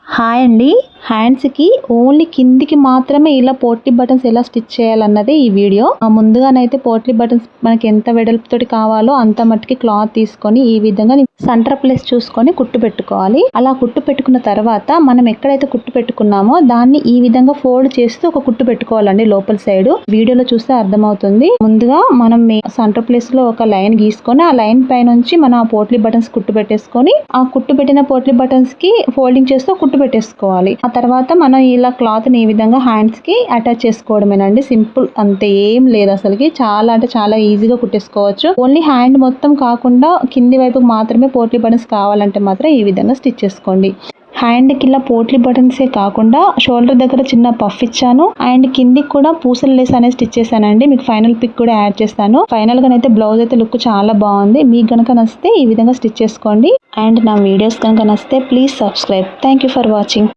Hi అండి. హ్యాండ్స్‌కి only కిందికి మాత్రమే ఇలా పోట్లీ బటన్స్ ఎలా స్టిచ్ చేయాలన్నదే ఈ వీడియో. ముందుగానైతే పోట్లీ బటన్స్ మనకి ఎంత వెడల్పుతోటి కావాలో అంత మట్టుకి క్లాత్ తీసుకొని ఈ విధంగా సెంటర్ ప్లేస్ చూసుకొని కుట్టు పెట్టుకోవాలి. అలా కుట్టు పెట్టుకున్న తర్వాత మనం ఎక్కడైతే కుట్టు పెట్టుకున్నామో దాన్ని ఈ విధంగా ఫోల్డ్ చేస్తూ ఒక కుట్టు పెట్టుకోవాలండి లోపల సైడ్. వీడియోలో చూస్తే అర్థమవుతుంది. ముందుగా మనం సెంటర్ ప్లేస్ లో ఒక లైన్ గీసుకొని ఆ లైన్ పై నుంచి మనం ఆ పోట్లీ బటన్స్ కుట్టు పెట్టేసుకొని ఆ కుట్టు పెట్టిన పోట్లీ బటన్స్ కి ఫోల్డింగ్ చేస్తూ కుట్టు పెట్టేసుకోవాలి. ఆ తర్వాత మనం ఇలా క్లాత్ ని ఈ విధంగా హ్యాండ్స్ కి అటాచ్ చేసుకోవడమేనండి. సింపుల్, అంతే, ఏం లేదు అసలుకి. చాలా అంటే చాలా ఈజీగా కుట్టేసుకోవచ్చు. ఓన్లీ హ్యాండ్ మొత్తం కాకుండా కింది వైపుకి మాత్రమే పోట్లీ బటన్స్ కావాలంటే మాత్రం ఈ విధంగా స్టిచ్ చేసుకోండి. హ్యాండ్ కి ఇలా పోట్లీ బటన్సే కాకుండా షోల్డర్ దగ్గర చిన్న పఫ్ ఇచ్చాను అండ్ కిందికి కూడా పూసల లేస్ అనేది స్టిచ్ చేశానండి. మీకు ఫైనల్ పిక్ కూడా యాడ్ చేస్తాను. ఫైనల్ గా అయితే బ్లౌజ్ అయితే లుక్ చాలా బాగుంది. మీకు గనక నచ్చితే ఈ విధంగా స్టిచ్ చేసుకోండి. అండ్ నా వీడియోస్ కనుక నచ్చితే please subscribe. Thank you for watching.